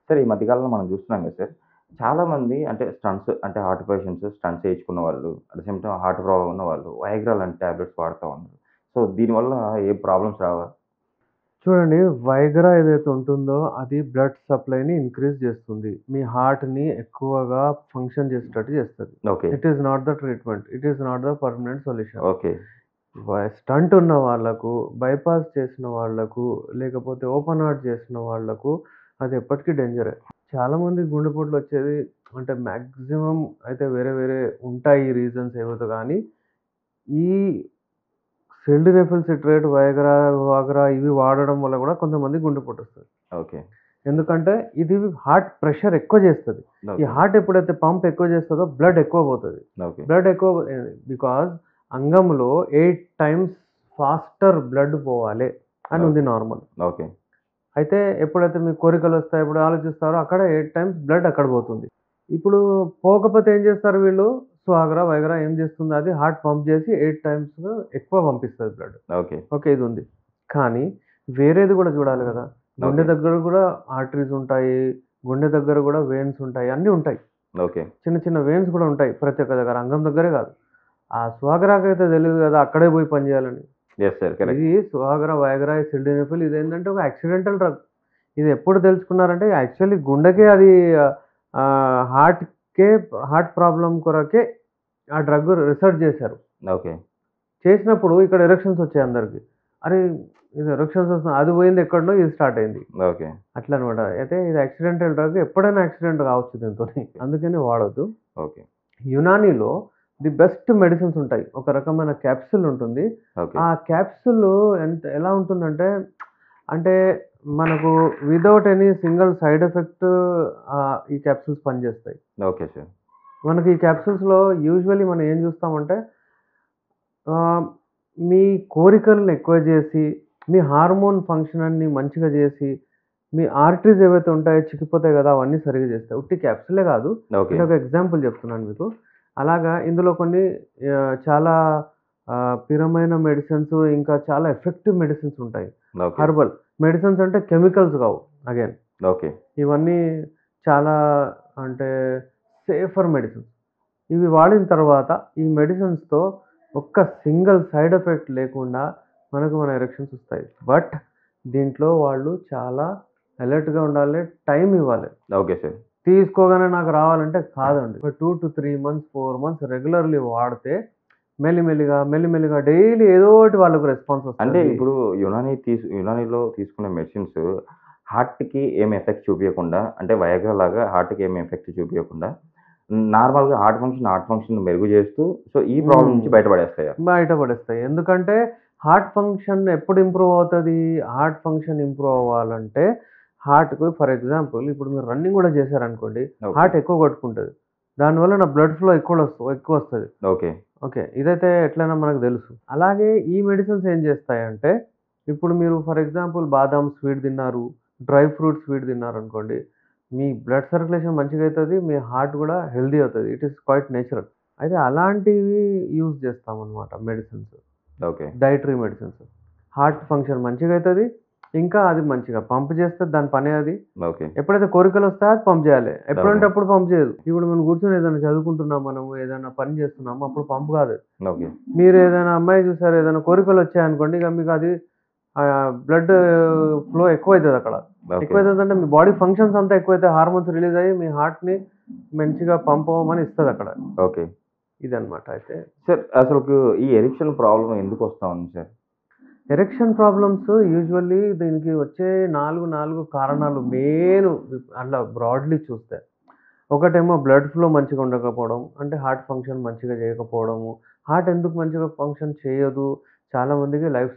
Sir ఈ మధ్య కాలంలో మనం చూస్తున్నాం కదా సార్. చాలామంది అంటే స్టంట్స్ అంటే హార్ట్ పేషెంట్స్ స్టంట్స్ ఏయించుకున్న వాళ్ళు, at the same time heart problem ఉన్నవాళ్ళు వయాగ్రా లాంటి టాబ్లెట్స్ వాడుతా ఉన్నారు. సో దీనివల్ల ఏ ప్రాబ్లమ్స్ రావా? చూడండి, వైగ్రా ఏదైతే ఉంటుందో అది బ్లడ్ సప్లైని ఇంక్రీజ్ చేస్తుంది. మీ హార్ట్‌ని ఎక్కువగా ఫంక్షన్ చేసేటట్టు చేస్తది. Okay. It is not the treatment. It is not the permanent solution. Okay. Stent ఉన్న వాళ్ళకు, బైపాస్ చేసిన వాళ్ళకు, లేకపోతే ఓపెన్ హార్ట్ చేసిన వాళ్ళకు అది ఎప్పటికీ డేంజరే. చాలామంది గుండెపోట్లొచ్చేది అంటే మాక్సిమం అయితే వేరే వేరే ఉంటాయి రీజన్స్ ఏవైతే గానీ, ఈ సిల్డెనాఫిల్ సిట్రేట్, వియాగ్రా ఇవి వాడడం వల్ల గూడా కొంతమందికి గుండెపోటొస్తది. ఓకే. ఎందుకంటే ఇది హార్ట్ ప్రెషర్ ఎక్కువ చేస్తది. ఈ ఓకే. హార్ట్ ఎప్పుడైతే పంప్ ఎక్కువ చేస్తదో బ్లడ్ ఎక్కువ పోతది. ఓకే. బ్లడ్ ఎక్కువ బికాజ్ అంగంలో 8 టైమ్స్ ఫాస్టర్ బ్లడ్ పోవాలే అని ఉంది నార్మల్. ఓకే. అయితే ఎప్పుడైతే మీకు కోరికలొస్తాయి, ఎప్పుడు ఆలోచిస్తారో అక్కడ 8 టైమ్స్ బ్లడ్ అక్కడ పోతుంది. ఇప్పుడు పోకపోతే ఏం చేస్తారు వీళ్ళు? వియాగ్రా ఏం చేస్తుంది? అది హార్ట్ పంప్ చేసి 8 టైమ్స్ ఎక్కువ పంపిస్తది బ్లడ్. ఓకే. ఓకే. ఇదుంది. కానీ వేరేది గూడా చూడాలి గదా! గుండె ఓకే. దగ్గర గూడా ఆర్టరీస్ ఉంటాయి. గుండె దగ్గర గూడా వెయిన్స్ ఉంటాయి. అన్నీ ఉంటాయి. ఓకే. చిన్న చిన్న వెయిన్స్ గూడా ఉంటాయి ప్రతి ఒక్క దగ్గర. అంగం దగ్గరే గాదు. ఆ వియాగ్రాకైతే తెలీదు గదా! అక్కడే పోయి పని జేయాలని. Yes sir. కరెక్ట్. ఇది వియాగ్రా, సిల్డెనాఫిల్ ఇదేంటంటే ఒక యాక్సిడెంటల్ డ్రగ్. ఇది ఎప్పుడు తెలుసుకున్నారంటే యాక్చువల్లీ గుండెకే అది హార్ట్‌కే హార్ట్ ప్రాబ్లమ్ కొరకే ఆ డ్రగ్ రిసర్చ్ జేశారు. ఓకే. చేసినప్పుడు ఇక్కడ ఎరెక్షన్స్ వచ్చాయి అందరికి. అరే! ఇది ఎరెక్షన్స్ వస్తున్నాయి. అది పోయింది ఎక్కడనో ఇది స్టార్ట్ అయింది. ఓకే. అట్లా అనమాట. అయితే ఇది యాక్సిడెంటల్ డ్రగ్. ఎప్పుడైనా యాక్సిడెంట్ కావచ్చు దీనితోని. అందుకని వాడొద్దు. ఓకే. యునానీలో ది బెస్ట్ మెడిసిన్స్ ఉంటాయి. ఒక రకమైన క్యాప్సూల్ ఉంటుంది. ఓకే. ఆ క్యాప్సూల్ ఎలా ఉంటుందంటే, అంటే మనకు without any single side effect ఈ క్యాప్సూల్స్ పనిచేస్తాయి. Okay sir. మనకి ఈ క్యాప్సూల్స్‌లో యూజువల్లీ మనం ఏం చూస్తామంటే ఆహ్, మీ కోరికలను ఎక్కువ జేసి, మీ హార్మోన్ ఫంక్షనాన్ని మంచిగా జేసి, మీ ఆర్టరీస్ ఏవైతే ఉంటాయో చిక్కిపోతాయి గదా! అవన్నీ సరిగ్గా జేస్తాయి. ఉట్టి క్యాప్సూలే గాదు. ఓకే. నేను ఒక ఎగ్జాంపుల్ జెప్తున్నాను మీకు. అలాగా ఇందులో కొన్ని చాలా పిరమైన మెడిసిన్స్ ఇంకా చాలా ఎఫెక్టివ్ మెడిసిన్స్ ఉంటాయి. ఓకే. హెర్బల్ మెడిసిన్స్ అంటే కెమికల్స్ గావు అగైన్. ఓకే. ఇవన్నీ చాలా అంటే సేఫర్ మెడిసిన్స్. ఇవి వాడిన తర్వాత ఈ మెడిసిన్స్‌తో ఒక్క సింగిల్ సైడ్ ఎఫెక్ట్ లేకుండా మనకు మన ఎరెక్షన్స్ వస్తాయి. బట్ దీంట్లో వాళ్ళు చాలా అలర్ట్‌గా ఉండాలి. టైం ఇవ్వాలి. Okay sir. తీసుకోగానే నాకు రావాలంటే కాదండి. ఒక 2-3 మంత్స్, 4 మంత్స్ రెగ్యులర్‌లీ వాడితే మెల్లిమెల్లిగా డైలీ ఏదో ఒకటి వాళ్ళకి రెస్పాన్స్ అంటే వస్తది. ఇప్పుడు యునానీలో తీసుకునే మెడిసిన్స్ హార్ట్‌కి ఏమి ఎఫెక్ట్ చూపియకుండా అంటే వయాగ్రా లాగా హార్ట్‌కి ఏమి ఎఫెక్ట్ చూపియకుండా నార్మల్‌గా హార్ట్ ఫంక్షన్ మెరుగు చేస్తూ సో ఈ ప్రాబ్లమ్ నుంచి బయటపడేస్తాయా? బయటపడేస్తాయి. ఎందుకంటే హార్ట్ ఫంక్షన్ ఎప్పుడు ఇంప్రూవ్ అవుతది? హార్ట్ ఫంక్షన్ ఇంప్రూవ్ అవ్వాలంటే హార్ట్‌కు ఫర్ ఎగ్జాంపుల్ ఇప్పుడు మీరు రన్నింగ్ గూడా చేశారనుకోండి, ఓకే. హార్ట్ ఎక్కువ కొట్టుకుంటది. దానివల్ల నా బ్లడ్ ఫ్లో ఎక్కువొస్తది. ఓకే. ఓకే. ఇదైతే ఎట్లైనా మనకు తెలుసు. అలాగే ఈ మెడిసిన్స్ ఏం చేస్తాయంటే, ఇప్పుడు మీరు ఫర్ ఎగ్జాంపుల్ బాదాం స్వీట్ తిన్నారు, డ్రై ఫ్రూట్ స్వీట్ తిన్నారనుకోండి, మీ బ్లడ్ సర్క్యులేషన్ మంచిగయితది. మీ హార్ట్ గూడా హెల్తీ అవుతది. It is quite natural. అయితే అలాంటివి యూజ్ చేస్తామనమాట medicines. Okay. Dietary medicines. Heart function మంచిగయితది. ఇంకా అది మంచిగా పంప్ చేస్తది. దాని పనే అది. ఓకే. ఎప్పుడైతే కోరికలొస్తాయో అది పంప్ చేయాలి. ఎప్పుడంటే ఓకే. అప్పుడు పంప్ చేయదు. ఇప్పుడు మనం కూర్చొని ఏదైనా చదువుకుంటున్నాం మనము, ఏదైనా పని చేస్తున్నాము అప్పుడు పంప్ కాదు. ఓకే. మీరు ఏదైనా అమ్మాయి చూసారు, ఏదైనా కోరికలొచ్చాయనుకోండి, ఇక మీకు అది బ్లడ్ ఫ్లో ఎక్కువైతది అక్కడ. ఓకే. ఎక్కువైతదంటే మీ బాడీ ఫంక్షన్స్ అంతా ఎక్కువైతాయి. హార్మోన్స్ రిలీజ్ అయ్యి మీ హార్ట్‌ని మంచిగా పంప్ అవ్వమని ఇస్తదక్కడ. ఓకే. ఇదనమాట అయితే. సార్ అసలుకు ఈ ఎరిక్షన్ ప్రాబ్లమ్ ఎందుకొస్తా ఉంది సార్? ఎరెక్షన్ ప్రాబ్లమ్స్ యూజువల్లీ దీనికి వచ్చే 4 కారణాలు మెయిన్ అట్లా బ్రాడ్‌లీ చూస్తే. ఒకటేమో బ్లడ్ ఫ్లో మంచిగా ఉండకపోవడం. అంటే హార్ట్ ఫంక్షన్ మంచిగా చేయకపోవడము. హార్ట్ ఎందుకు మంచిగా ఫంక్షన్ చేయదు? చాలామందికి లైఫ్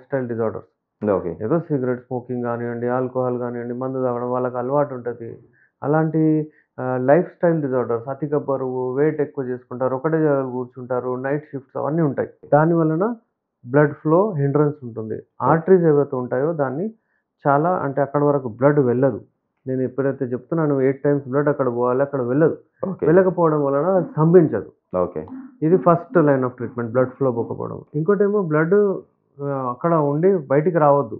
స్టైల్ డిజార్డర్స్. ఓకే. ఏదో సిగరెట్ స్మోకింగ్ గానియండి, ఆల్కహాల్ గానియండి, మందు తాగడం వాళ్ళకి అలవాటు ఉంటది. అలాంటి లైఫ్ స్టైల్ డిజార్డర్స్ అధిక బరువు, వెయిట్ ఎక్కువ చేసుకుంటారు. ఒకటే జాగాలో కూర్చుంటారు. నైట్ షిఫ్ట్స్ అవన్నీ ఉంటాయి. దాని వలన బ్లడ్ ఫ్లో హిండ్రన్స్ ఉంటుంది. ఆర్టరీస్ ఏవైతే ఉంటాయో దాన్ని చాలా అంటే అక్కడి వరకు బ్లడ్ వెళ్ళదు. నేను ఎప్పుడైతే చెప్తున్నానో 8 టైమ్స్ బ్లడ్ అక్కడ పోవాలి. అక్కడ వెళ్ళదు. ఓకే. వెళ్ళకపోవడం వలన అది స్తంభించదు. ఓకే. ఇది first line of treatment blood flow పోకపోవడం. ఇంకోటేమో బ్లడ్ అక్కడ ఉండి బయటికి రావద్దు.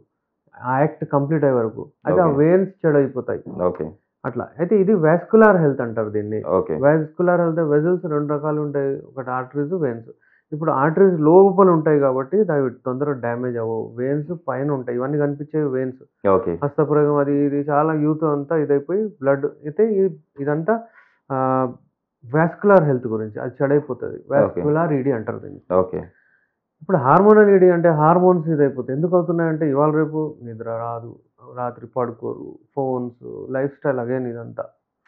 ఆ యాక్ట్ కంప్లీట్ అయ్యే వరకు. అయితే ఆ ఓకే. వెయిన్స్ చెడైపోతాయి. ఓకే. అట్లా. అయితే ఇది వాస్కులర్ హెల్త్ అంటారు దీన్ని. ఓకే. వాస్కులర్ హెల్త్ వెసెల్స్ 2 రకాలుంటాయి. ఒకటి ఆర్టరీస్, వెయిన్స్. ఇప్పుడు ఆర్టరీస్ లోపల ఉంటాయి కాబట్టి అవి తొందరగా డ్యామేజ్ అవ్వవు. వెయిన్స్ పైన ఉంటాయి. ఇవన్నీ కనిపించేవి వెయిన్స్. ఓకే. హస్తప్రయోగం అది ఇది చాలా యూత్ అంతా ఇదైపోయి బ్లడ్ అయితే ఇదంతా ఆహ్, వాస్కులర్ హెల్త్ గురించి. అది చెడైపోతది. ఓకే. వాస్కులర్ ఈడీ అంటారు దీన్ని. ఓకే. ఇప్పుడు హార్మోనల్ ఈడీ అంటే హార్మోన్స్ ఇదైపోతాయి. ఎందుకు అవుతున్నాయంటే ఇవాళ రేపు నిద్ర రాదు. రాత్రి పడుకోరు. ఫోన్స్, లైఫ్ స్టైల్ అగైన్ ఇదంతా.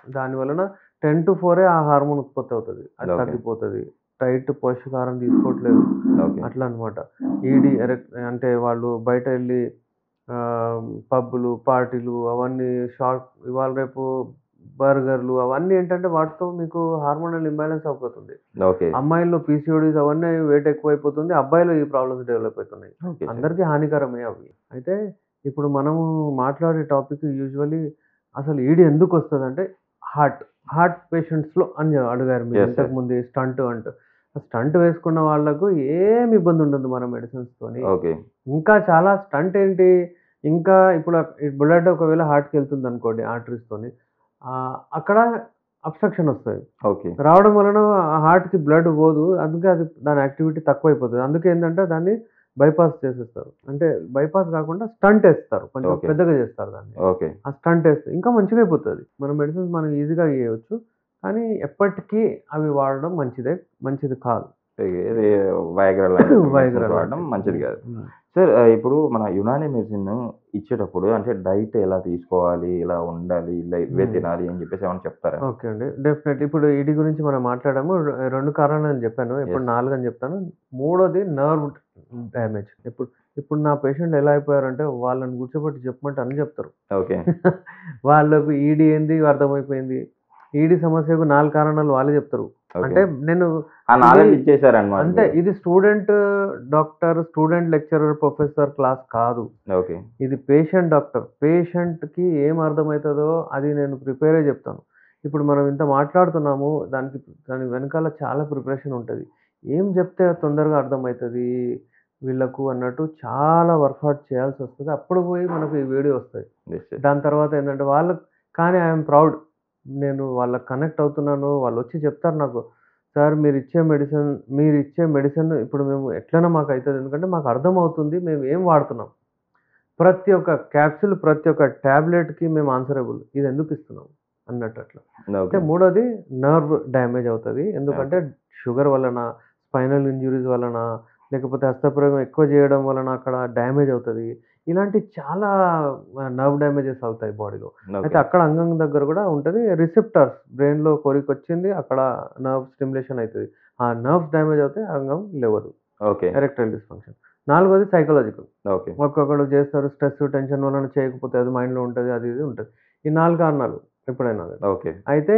దాని వలన 10-4 ఆ హార్మోన్ ఉత్పత్తి అవుతది. అది ఓకే. తగ్గిపోతది. డైట్ పోషకాహారం తీసుకోవట్లేదు. ఓకే. అట్లా అన్నమాట. ఈడీ అంటే వాళ్ళు బయటెళ్ళి పబ్బులు, పార్టీలు అవన్నీ ఇవాళ రేపు బర్గర్‌లు అవన్నీ ఏంటంటే వాటితో మీకు హార్మోనల్ ఇంబాలెన్స్ అయిపోతుంది. ఓకే. అమ్మాయిల్లో పీసీఓడీస్ అవన్నీ వెయిట్ ఎక్కువైపోతుంది. అబ్బాయిలో ఈ ప్రాబ్లమ్స్ డెవలప్ అవుతున్నాయి. Okay sir. అందరికీ హానికరమే అవి. అయితే ఇప్పుడు మనము మాట్లాడే టాపిక్ యూజువల్లీ అసలు ఈడీ ఎందుకొస్తదంటే హార్ట్ పేషెంట్స్‌లో అని అడిగారు మీరు యెస్ సార్. ఇంతకుముందే స్టంట్ అంటూ. స్టంట్ వేసుకున్న వాళ్ళకు ఏమి ఇబ్బంది ఉండదు మన మెడిసిన్స్‌తోని. ఓకే. ఇంకా చాలా స్టంట్ ఏంటి, ఇంకా ఇప్పుడు ఈ బ్లడ్ ఒకవేళ హార్ట్‌కెళ్తుందనుకోండి ఆర్టరీస్‌తోని అక్కడ అబ్‌స్ట్రక్షన్ ఒస్తది. ఓకే. రావడం వలన హార్ట్‌కి బ్లడ్ పోదు. అందుకే అది దాని యాక్టివిటీ తక్కువైపోతది. అందుకే ఏందంటే దాన్ని బైపాస్ చేసేస్తారు. అంటే బైపాస్ కాకుండా స్టంట్ ఏస్తారు. కొంచెం ఓకే. పెద్దగా చేస్తారు దాన్ని. ఓకే. ఆ స్టంట్ ఏస్తే ఇంకా మంచిగా అయిపోతది. మన మెడిసిన్స్ మనం ఈజీగా చేయొచ్చు. కానీ ఎప్పటికీ అవి వాడడం మంచిది కాదు. ఇది వయాగ్రా లాంటి వైగ్రా మెడిసిన్స్ వాడడం లాంటివి. మంచిది హ్మ్. కాదు. హ్మ్. సార్ ఇప్పుడు మన యునానీ మెడిసిన్ ఇచ్చేటప్పుడు అంటే డైట్ ఎలా తీసుకోవాలి? ఇలా ఉండాలి. ఇలా ఇవే హ్మ్. తినాలి అని చెప్పేసి ఏమైనా చెప్తారా? ఓకే అండి. డెఫినెట్‌లీ. ఇప్పుడు ఈడి గురించి మనం మాట్లాడాము. 2 కారణాలని చెప్పాను. ఇప్పుడు యెస్. 4 అని చెప్తాను. మూడోది నర్వ్ డ్యామేజ్. ఇప్పుడు నా పేషెంట్ ఎలా అయిపోయారంటే వాళ్ళని కూర్చోబెట్టి చెప్పమంటే అన్నీ చెప్తారు. ఓకే. వాళ్ళకు ఈడీ ఏంది అర్థమైపోయింది. ఈడీ సమస్యకు 4 కారణాలు వాళ్ళే చెప్తారు. ఓకే. అంటే నేను ఆ ఇది నాలెడ్జ్ ఇచ్చేసారన్నమాట అంతే మీరు. ఇది student doctor, student lecturer, professor class కాదు. ఓకే. ఇది పేషెంట్ డాక్టర్. పేషెంట్‌కి ఏం అర్థమైతదో అది నేను ప్రిపేరే చెప్తాను. ఇప్పుడు మనం ఇంత మాట్లాడుతున్నాము. దాని వెనకాల చాలా ప్రిపరేషన్ ఉంటది. ఏం చెప్తే తొందరగా అర్థమైతది వీళ్ళకు అన్నట్టు చాలా వర్క్ హార్డ్ చేయాల్సొస్తది. అప్పుడు పోయి మనకు ఈ వీడియో వస్తాయి. యెస్. యెస్. దాని తర్వాత ఏందంటే వాళ్ళకి కానీ ఐ యామ్ ప్రౌడ్. నేను వాళ్ళకి కనెక్ట్ అవుతున్నాను. వాళ్ళొచ్చి చెప్తారు నాకు. సార్ మీరిచ్చే మెడిసిన్ ఇప్పుడు మేము ఎట్లైనా మాకైతది. ఎందుకంటే మాకు అర్థమవుతుంది. మేము ఏం వాడుతున్నాం. ప్రతి ఒక్క క్యాప్సూల్, ప్రతి ఒక్క టాబ్లెట్‌కి మేము ఆన్సరబుల్. ఇదెందుకు ఇస్తున్నాం అన్నట్టు అట్లా. అయితే ఓకే. మూడోది నర్వ్ డ్యామేజ్ అవుతది. ఎందుకంటే ఓకే. షుగర్ వలన, స్పైనల్ ఇంజ్యూరీస్ వలన, లేకపోతే హస్తప్రయోగం ఎక్కువ చేయడం వలన అక్కడ డ్యామేజ్ అవుతది. ఇలాంటి చాలా నర్వ్ డ్యామేజెస్ అవుతాయి బాడీలో. అయితే ఓకే. అక్కడ అంగం దగ్గర గూడా ఉంటది. రిసెప్టార్స్ బ్రెయిన్‌లో కొరికొచ్చింది. అక్కడ నర్వ్ స్టిమ్యులేషన్ అయితది. ఆ నర్వ్స్ డ్యామేజ్ అవుతే అంగం లేవదు. ఓకే. Erectile dysfunction. నాలుగోది సైకలాజికల్. ఓకే. ఒక్కొక్కడు చేస్తారు. స్ట్రెస్, టెన్షన్ వలన చేయకపోతే అది మైండ్‌లో ఉంటది. అది ఇది ఉంటది. ఈ 4 కారణాలు ఎప్పుడైనా గాని. ఓకే. అయితే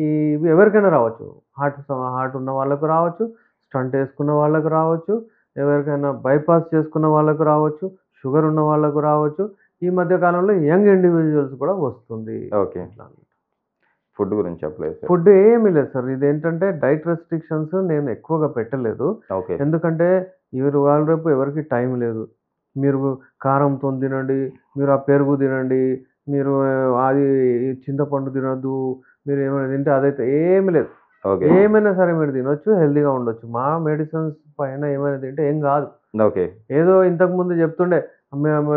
ఇవి ఎవరికైనా రావచ్చు. హార్ట్ ఉన్న వాళ్ళకు రావచ్చు. స్టంట్ ఏసుకున్న వాళ్ళకి రావచ్చు. ఎవరికైనా బైపాస్ చేసుకున్న వాళ్ళకు రావచ్చు. షుగర్ ఉన్న వాళ్ళకు రావచ్చు. ఈ మధ్య కాలంలో యంగ్ ఇండివిడ్యువల్స్ కూడా వస్తుంది. ఓకే. ఇట్లా. ఫుడ్ గురించి చెప్పలేదు సార్. ఫుడ్ ఏమి లేదు సార్. ఇదేంటంటే డైట్ రెస్ట్రిక్షన్స్ నేను ఎక్కువగా పెట్టలేదు. ఓకే. ఎందుకంటే ఇవాళ రేపు ఎవరికీ టైం లేదు. మీరు కారంతోని తినండి. మీరు ఆ పెరుగు తినండి. మీరు అది చింతపండు తినొద్దు. మీరు ఏమైనా తింటే అదైతే ఏమి లేదు. ఓకే. ఏమైనా సరే మీరు తినొచ్చు. హెల్తీగా ఉండొచ్చు. మా మెడిసిన్స్ పైన ఏమైనా తింటే ఏం గాదు. ఓకే. ఏదో ఇంతకుముందు చెప్తుండే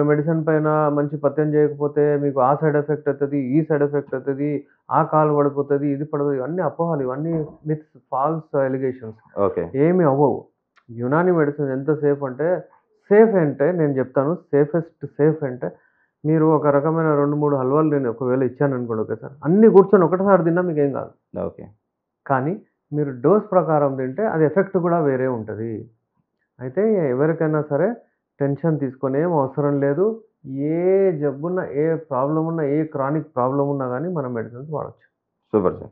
మెడిసిన్ పైన మంచి పథ్యం చేయకపోతే మీకు ఆ సైడ్ ఎఫెక్ట్ అయితది. ఈ సైడ్ ఎఫెక్ట్ అయితది. ఆ కాలు పడిపోతది. ఇది పడతది. ఇవన్నీ అపోహలు. ఇవన్నీ మిత్స్, ఫాల్స్ అలిగేషన్స్. ఓకే. ఏమి అవ్వవు. యునానీ మెడిసిన్ ఎంత సేఫ్ అంటే నేను చెప్తాను. సేఫ్ అంటే మీరు ఒక రకమైన 2, 3 హల్వాలు నేను ఒకవేళ ఇచ్చాననుకోండి ఒకేసారి. అన్నీ కూర్చొని ఒకటేసారి తిన్నా మీకేం కాదు. ఓకే. కానీ మీరు డోస్ ప్రకారం తింటే అది ఎఫెక్ట్ కూడా వేరే ఉంటది. అయితే ఎవరికైనా సరే టెన్షన్ తీసుకోనేం అవసరం లేదు. ఏ జబ్బున్నా, ఏ ప్రాబ్లమ్ ఉన్నా, ఏ క్రానిక్ ప్రాబ్లమ్ ఉన్నా గానీ మనం మెడిసిన్స్ వాడొచ్చు. Super sir.